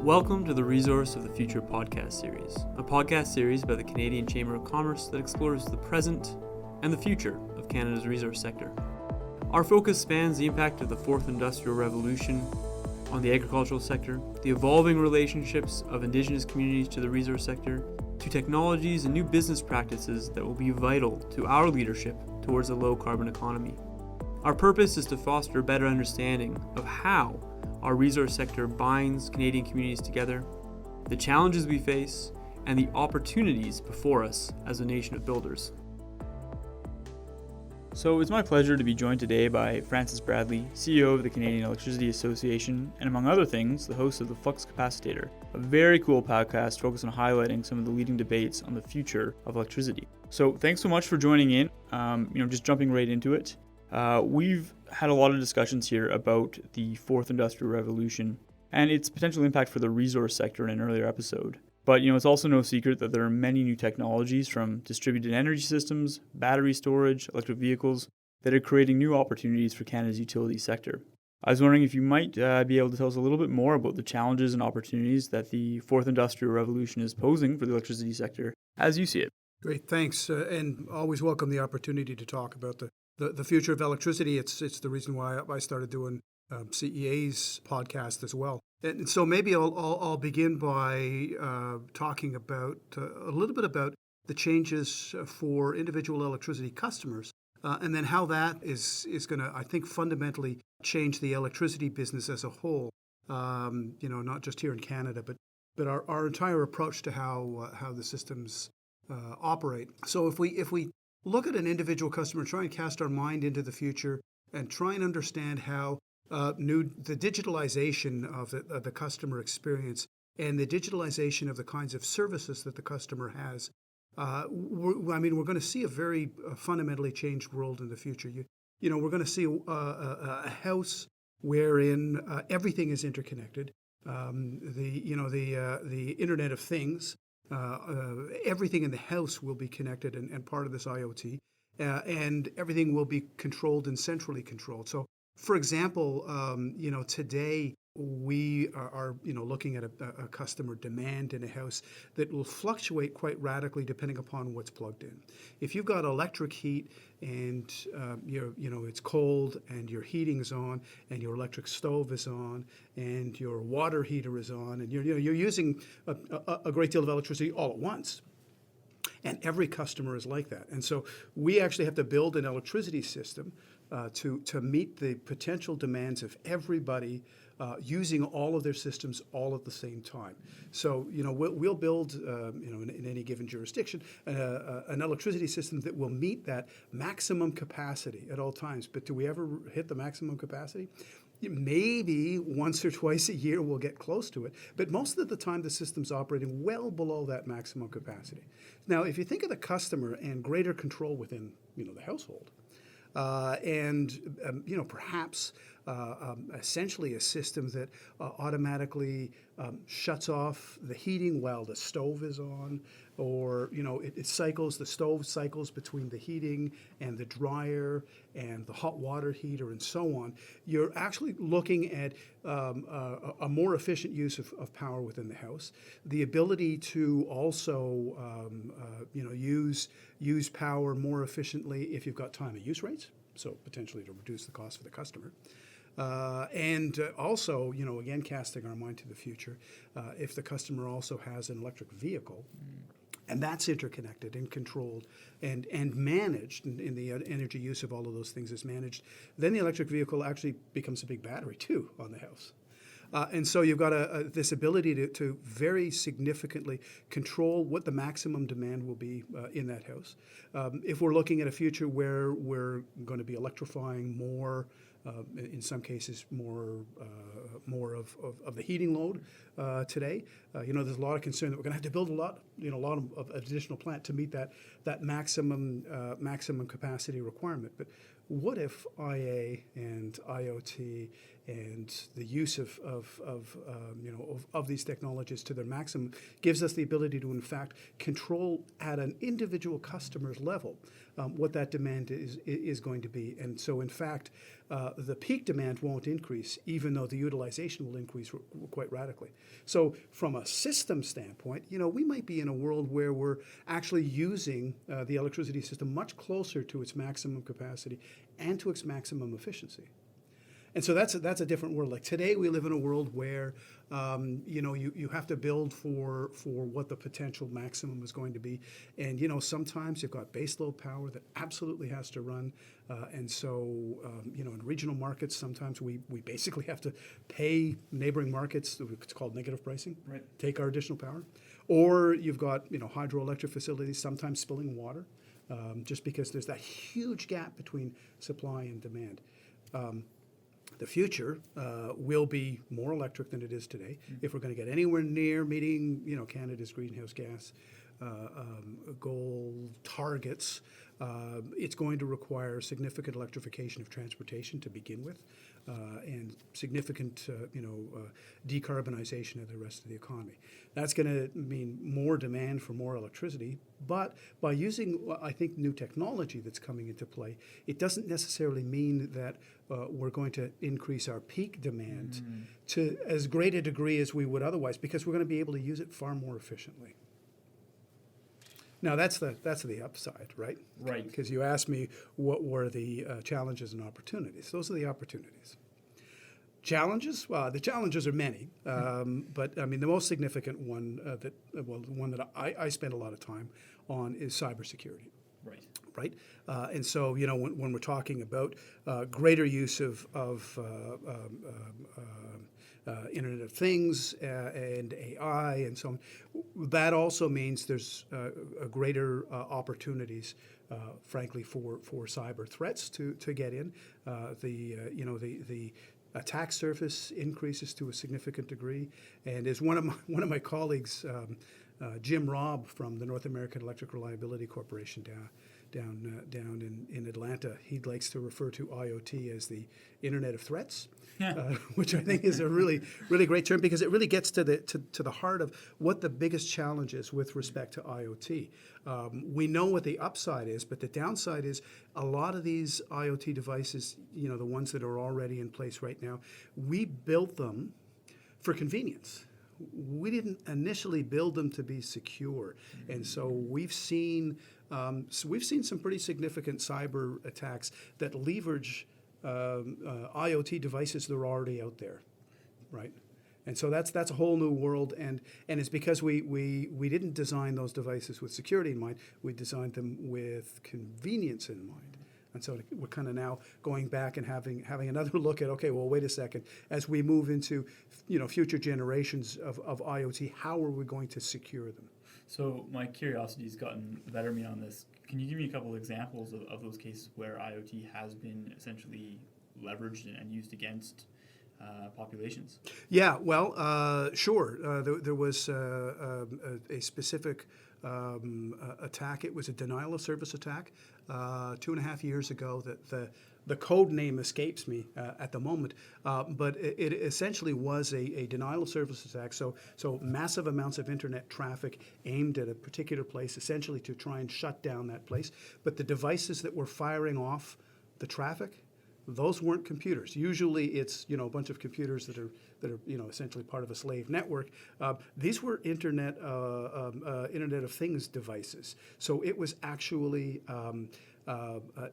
Welcome to the Resource of the Future podcast series, a podcast series by the Canadian Chamber of Commerce that explores the present and the future of Canada's resource sector. Our focus spans the impact of the fourth industrial revolution on the agricultural sector, the evolving relationships of Indigenous communities to the resource sector, to technologies and new business practices that will be vital to our leadership towards a low-carbon economy. Our purpose is to foster a better understanding of how our resource sector binds Canadian communities together, the challenges we face, and the opportunities before us as a nation of builders. So it's my pleasure to be joined today by Francis Bradley, CEO of the Canadian Electricity Association, and among other things, the host of the Flux Capacitator, a very cool podcast focused on highlighting some of the leading debates on the future of electricity. So thanks so much for joining in. Just jumping right into it. We've had a lot of discussions here about the fourth industrial revolution and its potential impact for the resource sector in an earlier episode. But it's also no secret that there are many new technologies from distributed energy systems, battery storage, electric vehicles that are creating new opportunities for Canada's utility sector. I was wondering if you might be able to tell us a little bit more about the challenges and opportunities that the fourth industrial revolution is posing for the electricity sector as you see it. Great, thanks. And always welcome the opportunity to talk about the future of electricity. It's the reason why I started doing CEA's podcast as well. And so maybe I'll begin by talking about a little bit about the changes for individual electricity customers, and then how that is going to, I think, fundamentally change the electricity business as a whole. Not just here in Canada, but our entire approach to how the systems operate. So if we look at an individual customer, try and cast our mind into the future, and try and understand how the digitalization of the customer experience and the digitalization of the kinds of services that the customer has. We're going to see a very fundamentally changed world in the future. We're going to see a house wherein everything is interconnected. The Internet of Things. Everything in the house will be connected and part of this IoT, and everything will be controlled and centrally controlled. So, for example, today we are looking at a customer demand in a house that will fluctuate quite radically depending upon what's plugged in. If you've got electric heat and it's cold and your heating is on and your electric stove is on and your water heater is on and you're using a great deal of electricity all at once. And every customer is like that. And so we actually have to build an electricity system to meet the potential demands of everybody using all of their systems all at the same time. So, we'll build, in any given jurisdiction, an electricity system that will meet that maximum capacity at all times. But do we ever hit the maximum capacity? Maybe once or twice a year we'll get close to it, but most of the time the system's operating well below that maximum capacity. Now, if you think of the customer and greater control within, the household, perhaps essentially a system that automatically shuts off the heating while the stove is on, or the stove cycles between the heating and the dryer and the hot water heater and so on. You're actually looking at a more efficient use of power within the house, the ability to also use power more efficiently if you've got time of use rates, so potentially to reduce the cost for the customer. And also, again, casting our mind to the future, if the customer also has an electric vehicle, and that's interconnected and controlled and managed, in the energy use of all of those things is managed, then the electric vehicle actually becomes a big battery, too, on the house. And so you've got this ability to very significantly control what the maximum demand will be in that house. If we're looking at a future where we're going to be electrifying more, in some cases more of the heating load today, there's a lot of concern that we're going to have to build a lot of additional plant to meet that maximum capacity requirement. But what if IA and IoT and the use of these technologies to their maximum gives us the ability to, in fact, control at an individual customer's level what that demand is going to be. And so, in fact, the peak demand won't increase, even though the utilization will increase quite radically. So, from a system standpoint, we might be in a world where we're actually using the electricity system much closer to its maximum capacity and to its maximum efficiency. And so that's a different world. Like today, we live in a world where you have to build for what the potential maximum is going to be, and sometimes you've got baseload power that absolutely has to run, and so in regional markets, sometimes we basically have to pay neighboring markets. It's called negative pricing. Right. Take our additional power, or you've got hydroelectric facilities sometimes spilling water, just because there's that huge gap between supply and demand. The future will be more electric than it is today. If we're going to get anywhere near meeting, Canada's greenhouse gas goal targets, it's going to require significant electrification of transportation to begin with, and significant, decarbonization of the rest of the economy. That's going to mean more demand for more electricity, but by using, I think, new technology that's coming into play, it doesn't necessarily mean that we're going to increase our peak demand to as great a degree as we would otherwise, because we're going to be able to use it far more efficiently. Now, that's the upside, right? Right. Because you asked me what were the challenges and opportunities. Those are the opportunities. Challenges? Well, the challenges are many, but I mean the most significant one the one that I spend a lot of time on is cybersecurity. Right. Right, and so when we're talking about greater use of Internet of Things and AI and so on, that also means there's a greater opportunities, frankly, for cyber threats to get in. The attack surface increases to a significant degree, and as one of my colleagues, Jim Robb from the North American Electric Reliability Corporation down in Atlanta, he likes to refer to IoT as the Internet of Threats, which I think is a really, really great term, because it really gets to the heart of what the biggest challenge is with respect to IoT. We know what the upside is, but the downside is a lot of these IoT devices, the ones that are already in place right now, we built them for convenience. We didn't initially build them to be secure, and so we've seen some pretty significant cyber attacks that leverage IoT devices that are already out there, right? And so that's a whole new world, and it's because we didn't design those devices with security in mind. We designed them with convenience in mind. And so we're kind of now going back and having another look at, okay, well, wait a second. As we move into future generations of IoT, how are we going to secure them? So my curiosity's gotten the better of me on this. Can you give me a couple of examples of those cases where IoT has been essentially leveraged and used against populations? Yeah, well, sure. There was a specific attack. It was a denial of service attack 2.5 years ago. That the code name escapes me at the moment, but it essentially was a denial of service attack. So massive amounts of internet traffic aimed at a particular place, essentially to try and shut down that place. But the devices that were firing off the traffic, those weren't computers. Usually, it's a bunch of computers that are essentially part of a slave network. These were Internet of Things devices. So it was actually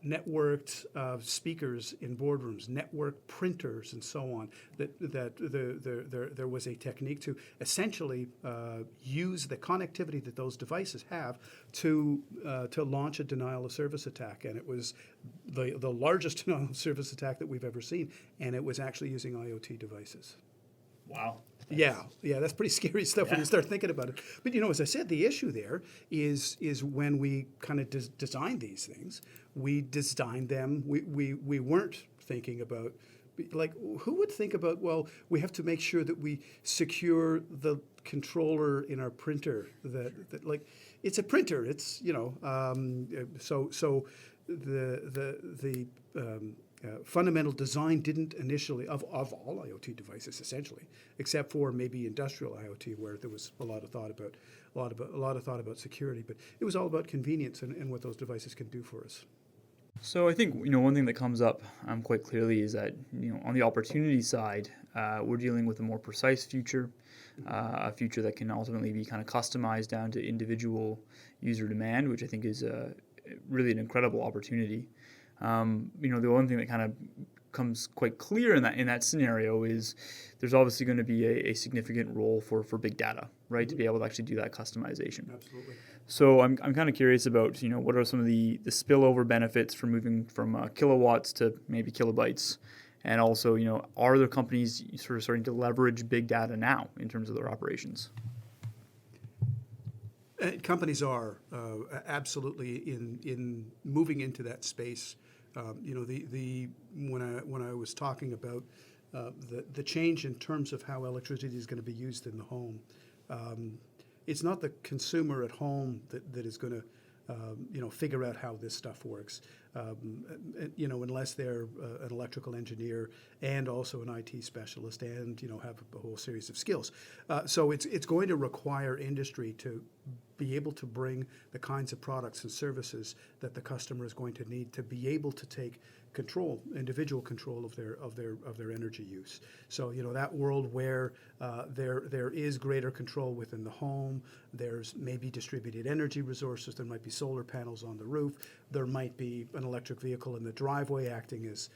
networked speakers in boardrooms, networked printers, and so on. There was a technique to essentially use the connectivity that those devices have to launch a denial of service attack, and it was the largest denial of service attack that we've ever seen, and it was actually using IoT devices. Wow. Yeah, that's pretty scary stuff when you start thinking about it. But as I said, the issue there is when we kind of designed these things, we designed them. We weren't thinking about, like, who would think about, well, we have to make sure that we secure the controller in our printer. That like, it's a printer. It's so the fundamental design didn't initially of all IoT devices essentially, except for maybe industrial IoT where there was a lot of thought about security, but it was all about convenience and what those devices can do for us. So I think one thing that comes up quite clearly is that on the opportunity side, we're dealing with a more precise future, a future that can ultimately be kind of customized down to individual user demand, which I think is really an incredible opportunity. The one thing that kind of comes quite clear in that scenario is there's obviously going to be a significant role for big data, right, to be able to actually do that customization. Absolutely. So I'm kind of curious about what are some of the spillover benefits for moving from kilowatts to maybe kilobytes, and also are there companies sort of starting to leverage big data now in terms of their operations? Companies are absolutely in moving into that space. When I was talking about the change in terms of how electricity is going to be used in the home, it's not the consumer at home that is going to figure out how this stuff works, unless they're an electrical engineer and also an IT specialist and have a whole series of skills. So it's going to require industry to be able to bring the kinds of products and services that the customer is going to need to be able to take individual control of their energy use. So that world where there is greater control within the home, there's maybe distributed energy resources, there might be solar panels on the roof, there might be an electric vehicle in the driveway acting as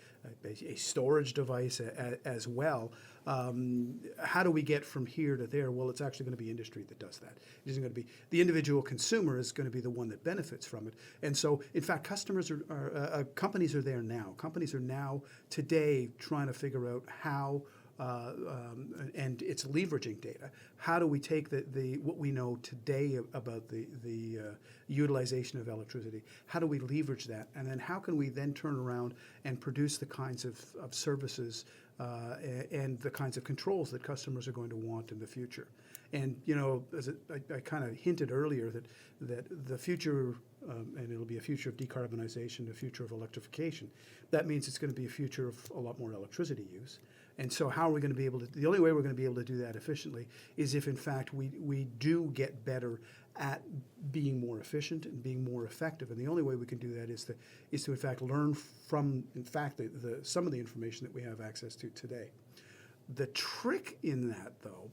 a storage device as well. How do we get from here to there? Well, it's actually going to be industry that does that. It isn't going to be the individual consumer is going to be the one that benefits from it. And so, in fact, companies are there now. Companies are now today trying to figure out how, and it's leveraging data. How do we take what we know today about the utilization of electricity? How do we leverage that? And then how can we then turn around and produce the kinds of services and the kinds of controls that customers are going to want in the future? And as I kind of hinted earlier that the future, and it'll be a future of decarbonization, a future of electrification. That means it's going to be a future of a lot more electricity use. And so how are we going to be able to, the only way we're going to be able to do that efficiently is if in fact we do get better at being more efficient and being more effective. And the only way we can do that is to in fact learn from, in fact, some of the information that we have access to today. The trick in that, though,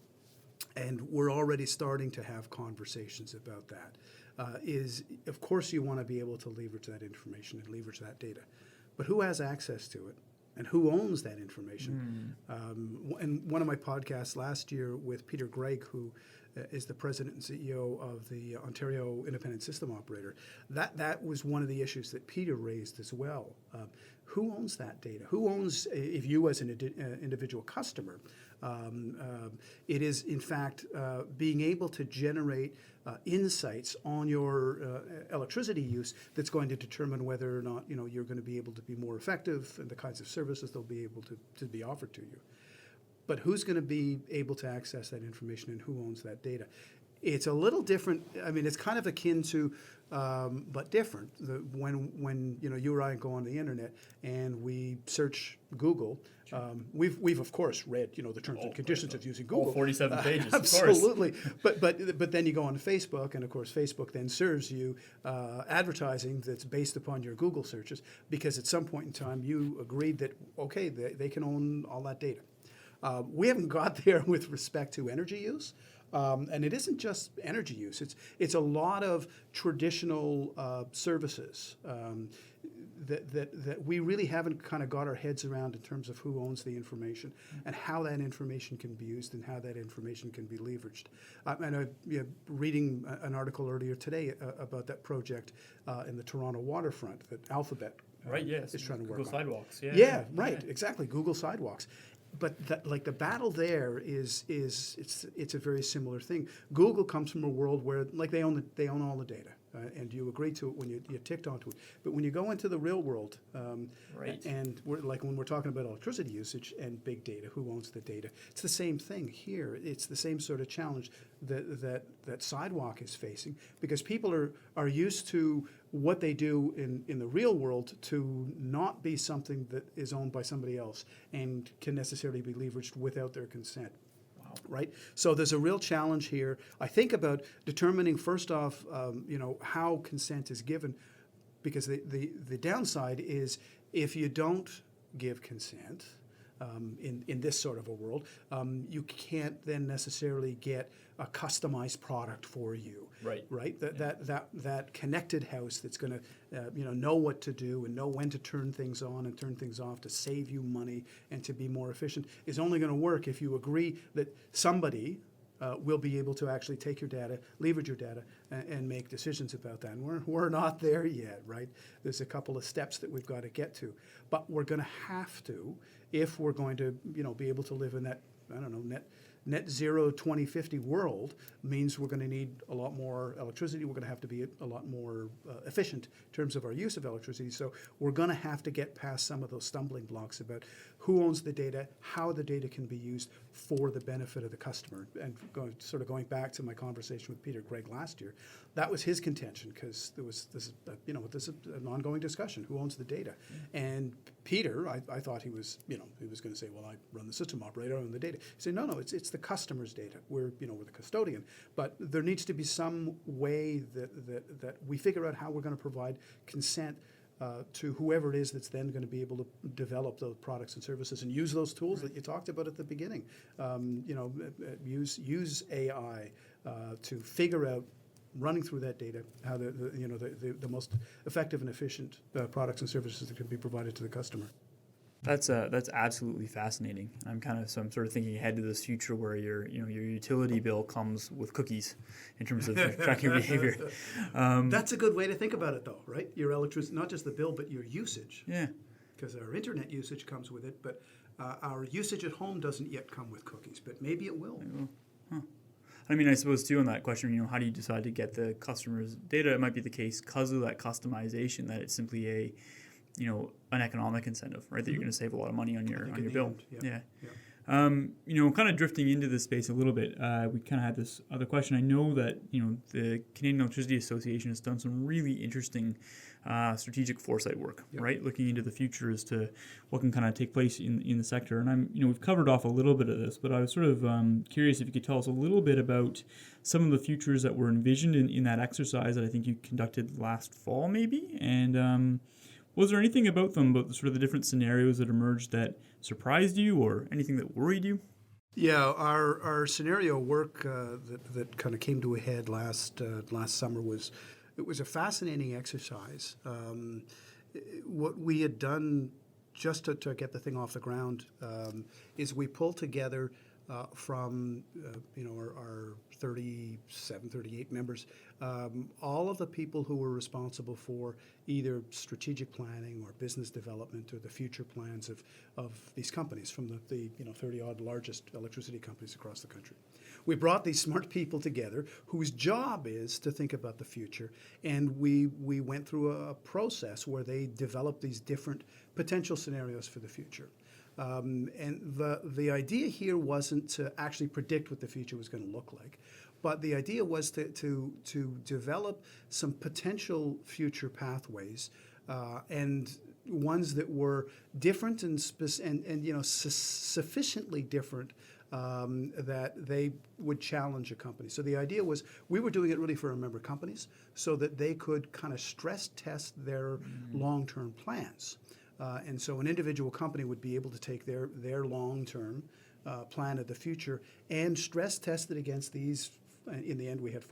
and we're already starting to have conversations about that, is of course you want to be able to leverage that information and leverage that data. But who has access to it? And who owns that information? And one of my podcasts last year with Peter Gregg, who is the president and CEO of the Ontario Independent System Operator, that was one of the issues that Peter raised as well. Who owns that data? Who owns, if you as an individual customer, it is in fact being able to generate insights on your electricity use that's going to determine whether or not you're going to be able to be more effective and the kinds of services they'll be able to be offered to you. But who's going to be able to access that information and who owns that data? It's a little different. I mean, it's kind of akin to, but different. When you or I go on the internet and we search Google, we've of course read the terms and conditions of using Google. All 47 pages, absolutely. Of course. But then you go on to Facebook, and of course Facebook then serves you advertising that's based upon your Google searches, because at some point in time you agreed that okay, they can own all that data. We haven't got there with respect to energy use. And it isn't just energy use. It's a lot of traditional services that we really haven't kind of got our heads around in terms of who owns the information and how that information can be used and how that information can be leveraged. And I'm reading an article earlier today about that project in the Toronto waterfront that Alphabet is trying to work on. Google Sidewalks. Yeah, right, exactly. Google Sidewalks. But the battle there is it's a very similar thing. Google comes from a world where they own all the data. and you agreed to it when you ticked onto it. But when you go into the real world, Right. and like when we're talking about electricity usage and big data, who owns the data? It's the same thing here. It's the same sort of challenge that Sidewalk is facing, because people are used to what they do in the real world to not be something that is owned by somebody else and can necessarily be leveraged without their consent. Right? So there's a real challenge here. I think about determining, first off, how consent is given, because the downside is if you don't give consent in this sort of a world, you can't then necessarily get a customized product for you. Right. Right. That connected house that's going to know what to do and know when to turn things on and turn things off to save you money and to be more efficient is only going to work if you agree that somebody will be able to actually take your data, leverage your data, and make decisions about that. And we're not there yet, right? There's a couple of steps that we've got to get to, but we're going to have to if we're going to be able to live in that net zero 2050 world. Means we're going to need a lot more electricity. We're going to have to be a lot more efficient in terms of our use of electricity. So we're going to have to get past some of those stumbling blocks about who owns the data, how the data can be used for the benefit of the customer. And going back to my conversation with Peter Gregg last year, that was his contention, because there was this is an ongoing discussion: who owns the data? And Peter, I thought he was going to say, well, I run the system operator, I own the data. He said, no, it's the customer's data. We're the custodian, but there needs to be some way that we figure out how we're going to provide consent to whoever it is that's then going to be able to develop those products and services and use those tools that you talked about at the beginning. Use AI to figure out, running through that data, how the most effective and efficient products and services that can be provided to the customer. That's absolutely fascinating. I'm sort of thinking ahead to this future where your utility bill comes with cookies in terms of tracking your behavior. That's a good way to think about it, though, right? Your electricity, not just the bill, but your usage. Yeah. Because our internet usage comes with it, but our usage at home doesn't yet come with cookies, but maybe it will. Huh. I mean, I suppose too on that question, how do you decide to get the customer's data? It might be the case because of that customization that it's simply an economic incentive, right? That you're going to save a lot of money on your bill. Yeah. Kind of drifting into this space a little bit, we kind of had this other question. I know that, the Canadian Electricity Association has done some really interesting strategic foresight work, right? Looking into the future as to what can kind of take place in the sector. And we've covered off a little bit of this, but I was sort of curious if you could tell us a little bit about some of the futures that were envisioned in that exercise that I think you conducted last fall, maybe. And was there anything about them, about sort of the different scenarios that emerged that surprised you or anything that worried you? Yeah, our scenario work that kind of came to a head last summer was a fascinating exercise. What we had done just to get the thing off the ground is we pulled together from our 37, 38 members, all of the people who were responsible for either strategic planning or business development or the future plans of these companies from the 30-odd largest electricity companies across the country. We brought these smart people together whose job is to think about the future, and we went through a process where they developed these different potential scenarios for the future. And the idea here wasn't to actually predict what the future was going to look like, but the idea was to develop some potential future pathways and ones that were different and sufficiently different that they would challenge a company. So the idea was we were doing it really for our member companies so that they could kind of stress test their long-term plans. And so an individual company would be able to take their long-term plan of the future and stress test it against these. In the end, we had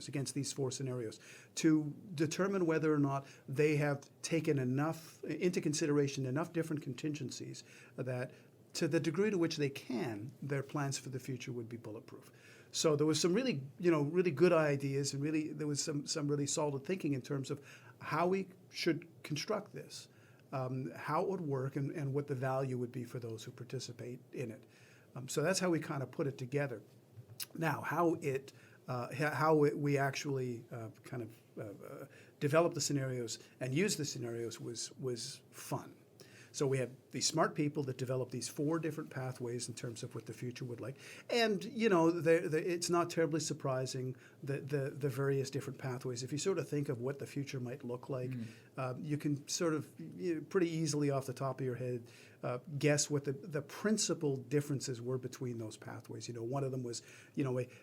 against these four scenarios to determine whether or not they have taken into consideration enough different contingencies that to the degree to which they can, their plans for the future would be bulletproof. So there was some really good ideas, and there was some really solid thinking in terms of how we should construct this. How it would work and what the value would be for those who participate in it. So that's how we kind of put it together. Now, how it we actually developed the scenarios and used the scenarios was fun. So we have these smart people that develop these 4 different pathways in terms of what the future would like. And, it's not terribly surprising that the various different pathways, if you sort of think of what the future might look like, you can sort of pretty easily off the top of your head guess what the principal differences were between those pathways. One of them was,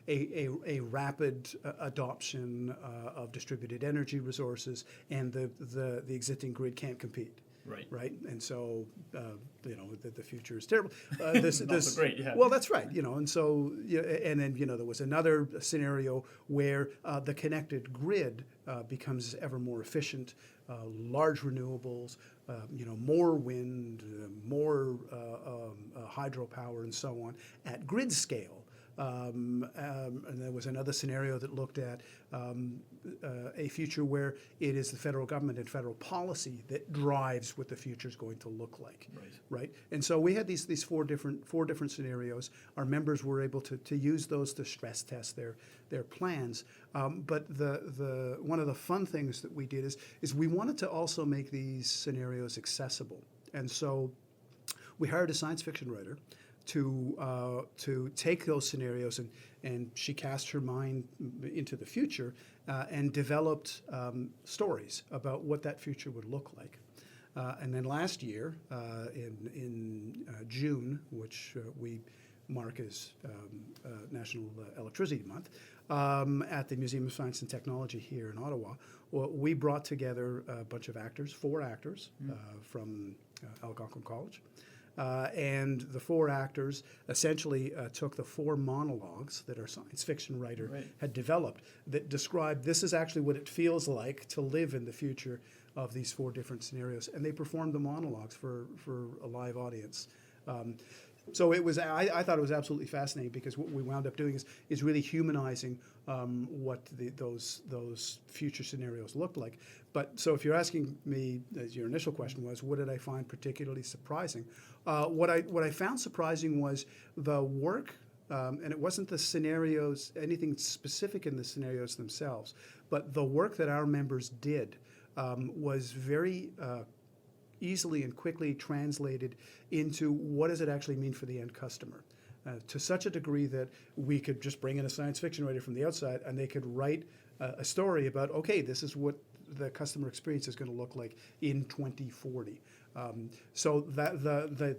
a rapid adoption of distributed energy resources, and the existing grid can't compete. Right, and so the future is terrible. This not so great, yeah. Well, that's right, and so and then there was another scenario where the connected grid becomes ever more efficient, large renewables, more wind, more hydropower, and so on at grid scale. And there was another scenario that looked at a future where it is the federal government and federal policy that drives what the future is going to look like. Right. And so we had these four different scenarios. Our members were able to use those to stress test their plans. But the one of the fun things that we did is we wanted to also make these scenarios accessible. And so we hired a science fiction writer to take those scenarios, and she cast her mind into the future and developed stories about what that future would look like. And then last year, in June, which we mark as National Electricity Month, at the Museum of Science and Technology here in Ottawa, we brought together a bunch of actors, 4 actors from Algonquin College. And the 4 actors essentially took the 4 monologues that our science fiction writer had developed that described this is actually what it feels like to live in the future of these 4 different scenarios. And they performed the monologues for a live audience. So it was. I thought it was absolutely fascinating because what we wound up doing is really humanizing what those future scenarios looked like. But so if you're asking me, as your initial question was, what did I find particularly surprising? What I found surprising was the work, and it wasn't the scenarios, anything specific in the scenarios themselves, but the work that our members did was very easily and quickly translated into what does it actually mean for the end customer, to such a degree that we could just bring in a science fiction writer from the outside and they could write a story about, okay, this is what the customer experience is going to look like in 2040. So that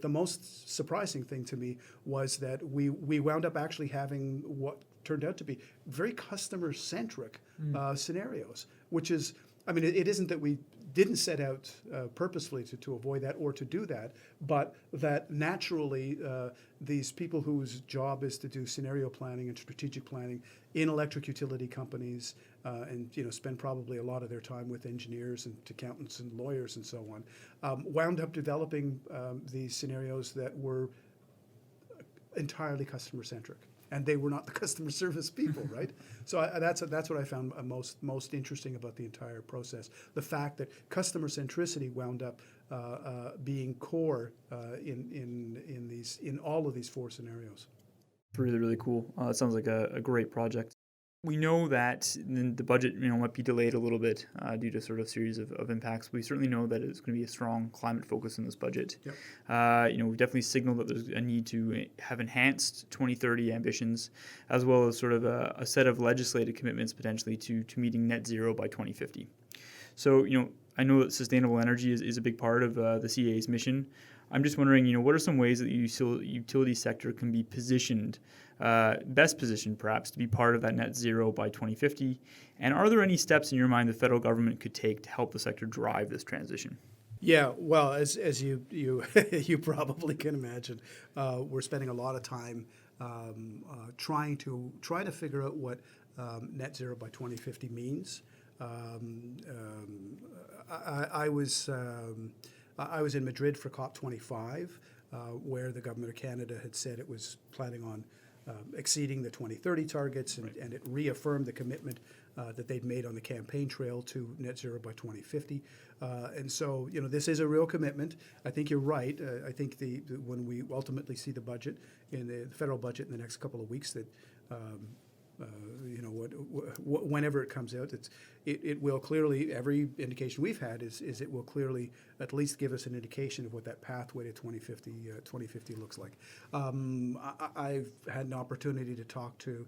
the most surprising thing to me was that we wound up actually having what turned out to be very customer-centric scenarios, which is, I mean, it isn't that we didn't set out purposefully to avoid that or to do that, but that naturally these people whose job is to do scenario planning and strategic planning in electric utility companies and spend probably a lot of their time with engineers and accountants and lawyers and so on, wound up developing these scenarios that were entirely customer-centric. And they were not the customer service people, right? So that's what I found most interesting about the entire process. The fact that customer centricity wound up being core in all of these 4 scenarios. Really, really cool. It sounds like a great project. We know that the budget, might be delayed a little bit due to sort of series of impacts. We certainly know that it's going to be a strong climate focus in this budget. Yep. We've definitely signaled that there's a need to have enhanced 2030 ambitions, as well as sort of a set of legislative commitments potentially to meeting net zero by 2050. So, I know that sustainable energy is a big part of the CA's mission. I'm just wondering, what are some ways that the utility sector can be positioned, best positioned perhaps, to be part of that net zero by 2050? And are there any steps in your mind the federal government could take to help the sector drive this transition? Yeah, well, as you you probably can imagine, we're spending a lot of time trying to figure out what net zero by 2050 means. I was in Madrid for COP25, where the government of Canada had said it was planning on exceeding the 2030 targets, and it reaffirmed the commitment that they'd made on the campaign trail to net zero by 2050. And so, this is a real commitment. I think you're right. I think when we ultimately see the budget, in the federal budget in the next couple of weeks, that whenever it comes out, it will clearly, every indication we've had is it will clearly at least give us an indication of what that pathway to 2050 looks like. I've had an opportunity to talk to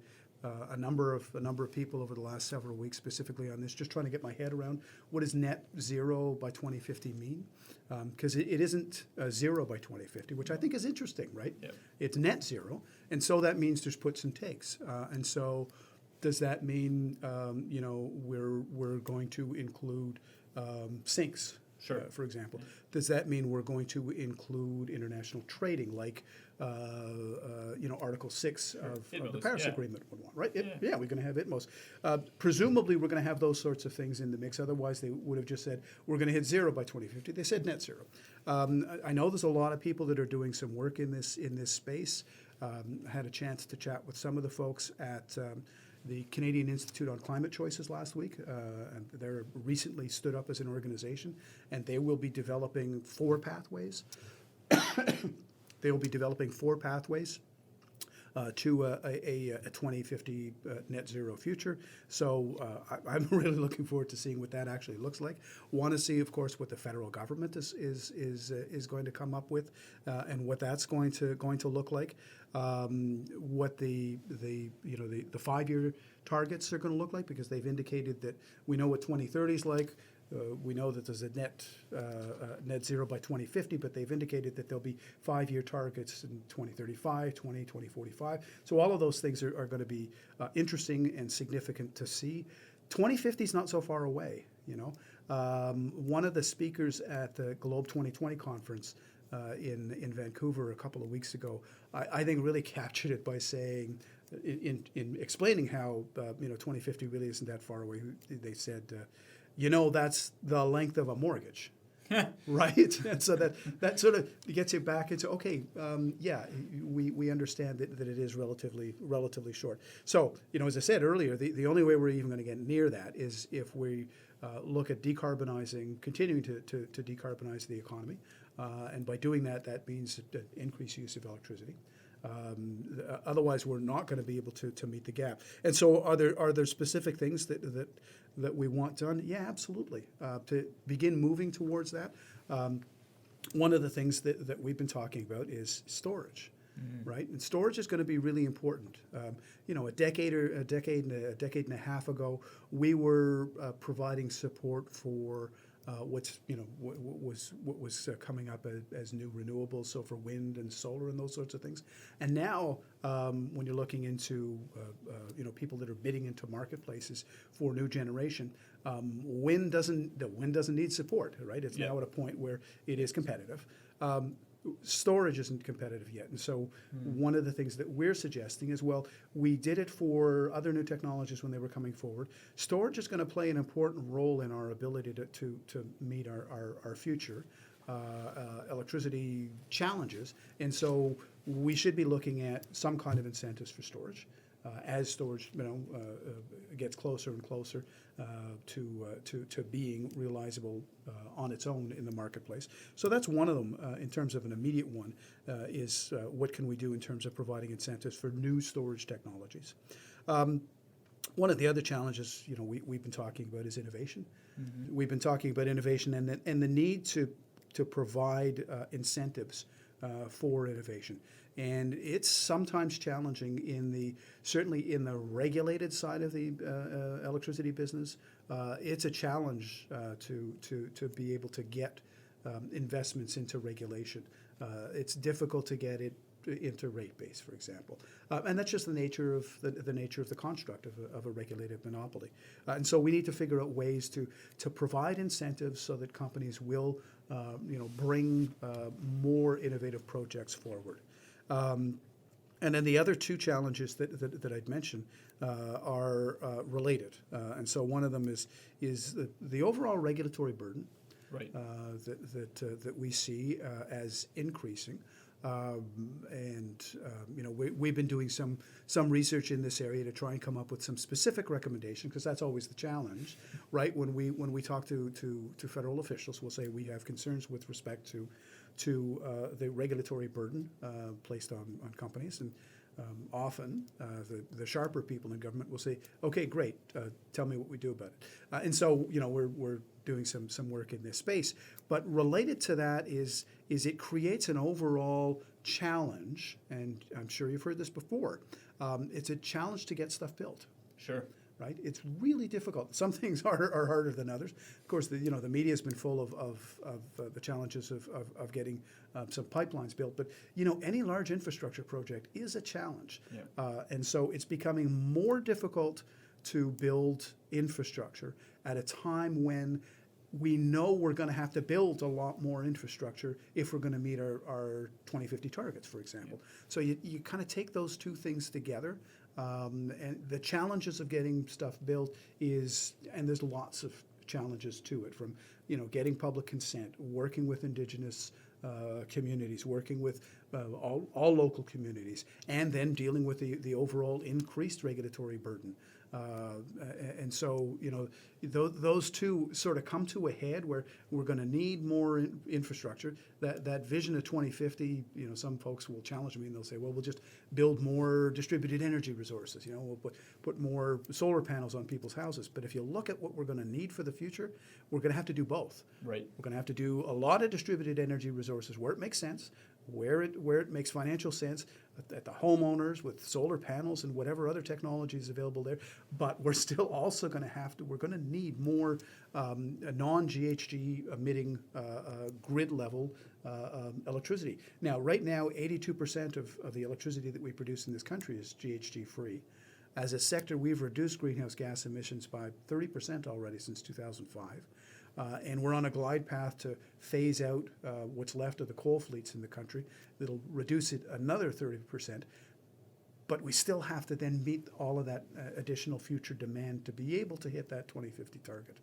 a number of people over the last several weeks, specifically on this, just trying to get my head around what does net zero by 2050 mean, because it isn't zero by 2050, which I think is interesting, right? Yep. It's net zero, and so that means there's puts and takes, and so does that mean we're going to include sinks? Sure. For example, does that mean we're going to include international trading, like Article 6 of the Paris Agreement would want, right? We're going to have ITMOs. Presumably, we're going to have those sorts of things in the mix. Otherwise, they would have just said we're going to hit zero by 2050. They said net zero. I know there's a lot of people that are doing some work in this space. Had a chance to chat with some of the folks at the Canadian Institute on Climate Choices last week, and they're recently stood up as an organization, and they will be developing 4 pathways. They will be developing 4 pathways to a 2050 net zero future. So I'm really looking forward to seeing what that actually looks like. Want to see, of course, what the federal government is going to come up with, and what that's going to look like. What the 5-year targets are going to look like, because they've indicated that we know what 2030 is like. We know that there's a net zero by 2050, but they've indicated that there'll be 5-year targets in 2035, 2045. So all of those things are going to be interesting and significant to see. 2050 is not so far away, One of the speakers at the Globe 2020 conference in Vancouver a couple of weeks ago, I think really captured it by saying, in explaining how 2050 really isn't that far away. They said, that's the length of a mortgage, right? And so that sort of gets you back into, okay, we understand that it is relatively short. So, as I said earlier, the only way we're even going to get near that is if we look at continuing to decarbonize the economy. And by doing that, that means increased use of electricity. Otherwise, we're not going to be able to meet the gap. And so, are there specific things that we want done? Yeah, absolutely. To begin moving towards that, one of the things that we've been talking about is storage, right? And storage is going to be really important. A decade and a half ago, we were providing support for what was coming up as new renewables, so for wind and solar and those sorts of things. And now, when you're looking into people that are bidding into marketplaces for new generation, wind doesn't need support, right? It's now at a point where it is competitive. Storage isn't competitive yet. And so one of the things that we're suggesting is, well, we did it for other new technologies when they were coming forward. Storage is going to play an important role in our ability to meet our future electricity challenges. And so we should be looking at some kind of incentives for storage. As storage gets closer and closer to being realizable on its own in the marketplace. So that's one of them in terms of an immediate one, is what can we do in terms of providing incentives for new storage technologies. One of the other challenges we've been talking about is innovation. Mm-hmm. We've been talking about innovation and the need to provide incentives for innovation. And it's sometimes challenging certainly in the regulated side of the electricity business. It's a challenge to be able to get investments into regulation. It's difficult to get it into rate base, for example, and that's just the nature of the construct of a regulated monopoly. And so we need to figure out ways to provide incentives so that companies will bring more innovative projects forward. And then the other 2 challenges that I'd mentioned are related. And so one of them is the overall regulatory burden, right? That we see as increasing. We've been doing some research in this area to try and come up with some specific recommendation, because that's always the challenge, right? When we talk to federal officials, we'll say we have concerns with respect to the regulatory burden placed on companies, and often the sharper people in government will say, okay, great, tell me what we do about it. And so, we're doing some work in this space. But related to that is it creates an overall challenge, and I'm sure you've heard this before. It's a challenge to get stuff built. Sure. Right, it's really difficult. Some things are harder than others. Of course, the media has been full of the challenges of getting some pipelines built. But any large infrastructure project is a challenge, and so it's becoming more difficult to build infrastructure at a time when we know we're going to have to build a lot more infrastructure if we're going to meet our 2050 targets, for example. So you kind of take those two things together. And the challenges of getting stuff built and there's lots of challenges to it, from getting public consent, working with Indigenous communities, working with all local communities, and then dealing with the overall increased regulatory burden. And so, those two sort of come to a head where we're going to need more infrastructure. That vision of 2050, some folks will challenge me and they'll say, well, we'll just build more distributed energy resources. We'll put more solar panels on people's houses. But if you look at what we're going to need for the future, we're going to have to do both. Right. We're going to have to do a lot of distributed energy resources where it makes sense, where it makes financial sense, at the homeowners with solar panels and whatever other technology is available there. But we're still also going to we're going to need more non-GHG emitting grid level electricity. Now, right now, 82% of the electricity that we produce in this country is GHG free. As a sector, we've reduced greenhouse gas emissions by 30% already since 2005. And we're on a glide path to phase out what's left of the coal fleets in the country. That'll reduce it another 30%. But we still have to then meet all of that additional future demand to be able to hit that 2050 target.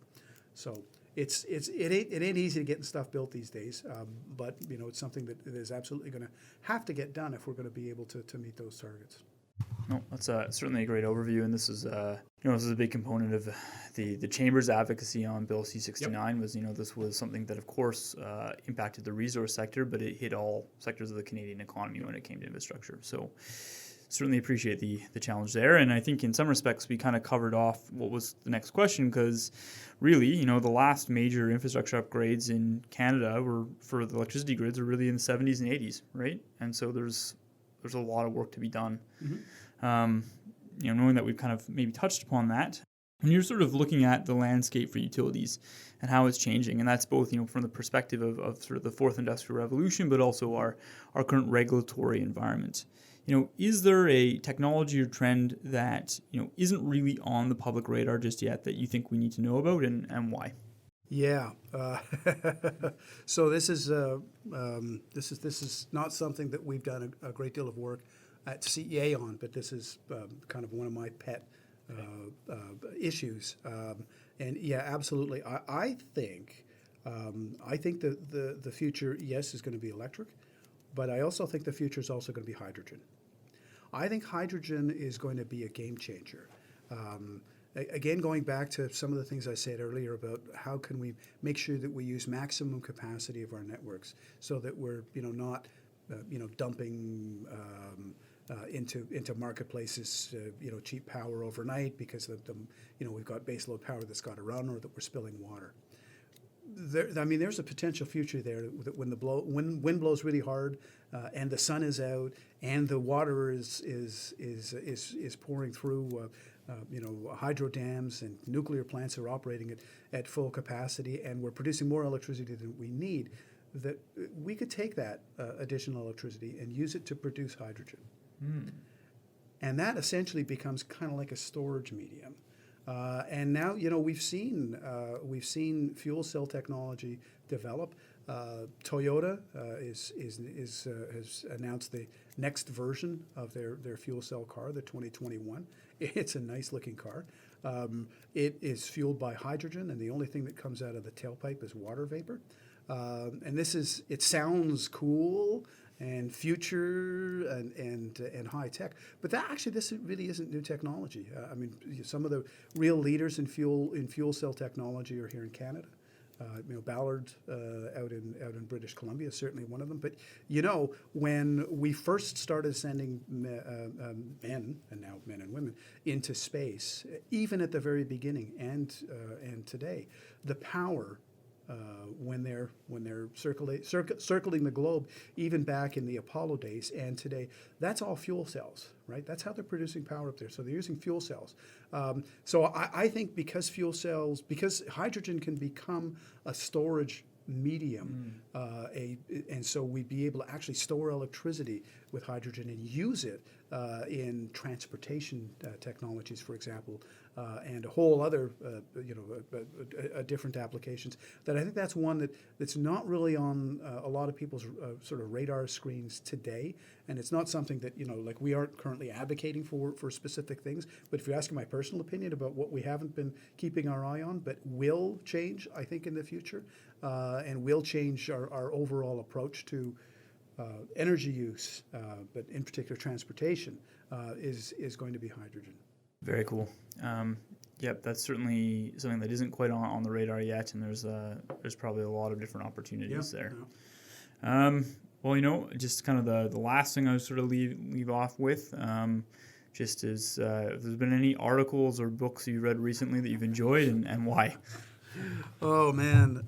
So it ain't easy to get stuff built these days, but it's something that is absolutely going to have to get done if we're going to be able to meet those targets. No, that's certainly a great overview, and this is this is a big component of the Chamber's advocacy on Bill C-69. Was this was something that of course impacted the resource sector, but it hit all sectors of the Canadian economy when it came to infrastructure. So certainly appreciate the challenge there, and I think in some respects we kind of covered off what was the next question, because really the last major infrastructure upgrades in Canada were for the electricity grids are really in the 70s and 80s, right? And so there's a lot of work to be done. Mm-hmm. Knowing that we've kind of maybe touched upon that, when you're sort of looking at the landscape for utilities and how it's changing, and that's both from the perspective of sort of the fourth industrial revolution, but also our current regulatory environment. Is there a technology or trend that isn't really on the public radar just yet that you think we need to know about, and why? Yeah. So this is not something that we've done a great deal of work at CEA on, but this is kind of one of my pet issues. And yeah, absolutely. I think the future, yes, is going to be electric, but I also think the future is also going to be hydrogen. I think hydrogen is going to be a game changer. Again, going back to some of the things I said earlier about how can we make sure that we use maximum capacity of our networks so that we're not dumping into marketplaces cheap power overnight because we've got baseload power that's got to run, or that we're spilling water. There's a potential future there that when wind blows really hard and the sun is out and the water is pouring through. Hydro dams and nuclear plants are operating at full capacity, and we're producing more electricity than we need, that we could take that additional electricity and use it to produce hydrogen. And that essentially becomes kind of like a storage medium. And now, we've seen fuel cell technology develop. Toyota has announced the next version of their fuel cell car, the 2021. It's a nice looking car. It is fueled by hydrogen, and the only thing that comes out of the tailpipe is water vapor. And it sounds cool and future and high tech, but this really isn't new technology. Some of the real leaders in fuel cell technology are here in Canada. Ballard out in British Columbia is certainly one of them. But when we first started sending men, and now men and women, into space, even at the very beginning and today, the power when they're circling the globe, even back in the Apollo days and today, that's all fuel cells, right? That's how they're producing power up there. So they're using fuel cells. So I think because hydrogen can become a storage medium, and so we'd be able to actually store electricity with hydrogen and use it in transportation technologies, for example, and a whole other, different applications. That I think that's one that's not really on a lot of people's sort of radar screens today, and it's not something that like we aren't currently advocating for specific things. But if you're asking my personal opinion about what we haven't been keeping our eye on, but will change, I think, in the future, and will change our overall approach to energy use, but in particular transportation, is going to be hydrogen. Very cool. Yep, that's certainly something that isn't quite on the radar yet, and there's probably a lot of different opportunities there. Yeah. Well, just kind of the last thing I would sort of leave off with, just is if there's been any articles or books you read recently that you've enjoyed and why. Oh, man.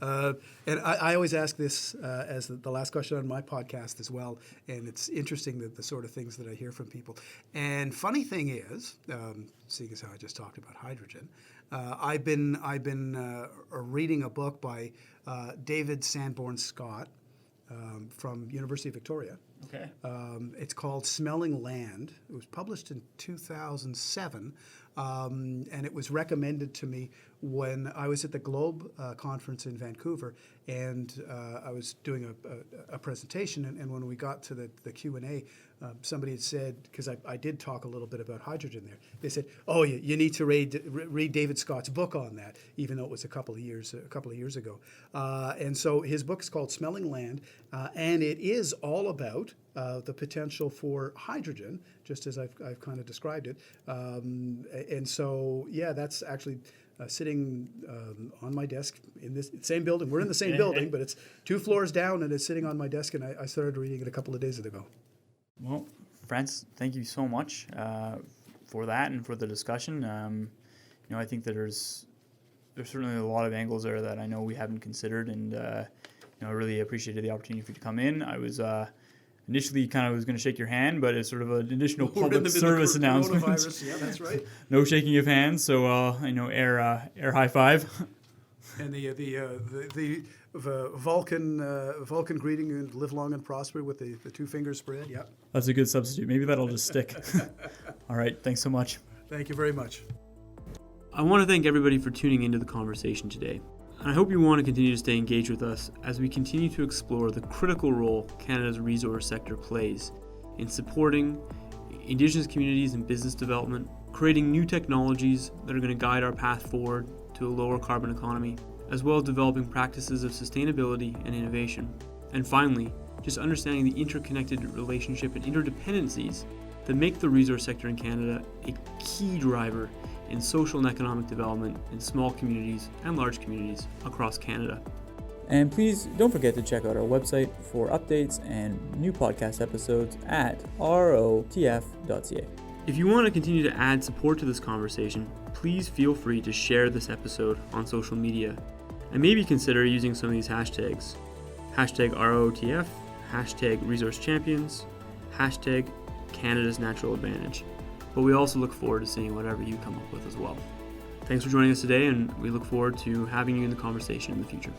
And I always ask this as the last question on my podcast as well, and it's interesting that the sort of things that I hear from people. And funny thing is, seeing as how I just talked about hydrogen, I've been reading a book by David Sanborn Scott from University of Victoria. Okay. It's called Smelling Land. It was published in 2007, and it was recommended to me when I was at the Globe conference in Vancouver, and I was doing a presentation, and when we got to the Q&A, somebody had said, because I did talk a little bit about hydrogen there, they said, oh, you need to read David Scott's book on that, even though it was a couple of years ago. And so his book is called Smelling Land, and it is all about the potential for hydrogen, just as I've kind of described it. And so, yeah, that's actually sitting on my desk in this same building. We're in the same building, but it's 2 floors down, and it's sitting on my desk, and I started reading it a couple of days ago. Well, Francis, thank you so much for that and for the discussion. I think that there's certainly a lot of angles there that I know we haven't considered, and I really appreciated the opportunity for you to come in. I was initially kind of was going to shake your hand, but it's sort of an additional public service announcement. Yeah, that's right. No shaking of hands, so air high five. And the Vulcan greeting, and live long and prosper with the 2 fingers spread. Yeah. That's a good substitute. Maybe that'll just stick. All right. Thanks so much. Thank you very much. I want to thank everybody for tuning into the conversation today. And I hope you want to continue to stay engaged with us as we continue to explore the critical role Canada's resource sector plays in supporting Indigenous communities and business development, creating new technologies that are going to guide our path forward to a lower carbon economy, as well as developing practices of sustainability and innovation. And finally, just understanding the interconnected relationship and interdependencies that make the resource sector in Canada a key driver in social and economic development in small communities and large communities across Canada. And please don't forget to check out our website for updates and new podcast episodes at rotf.ca. If you want to continue to add support to this conversation, please feel free to share this episode on social media and maybe consider using some of these hashtags. #ROTF, #ResourceChampions, #Canada's Natural Advantage. But we also look forward to seeing whatever you come up with as well. Thanks for joining us today, and we look forward to having you in the conversation in the future.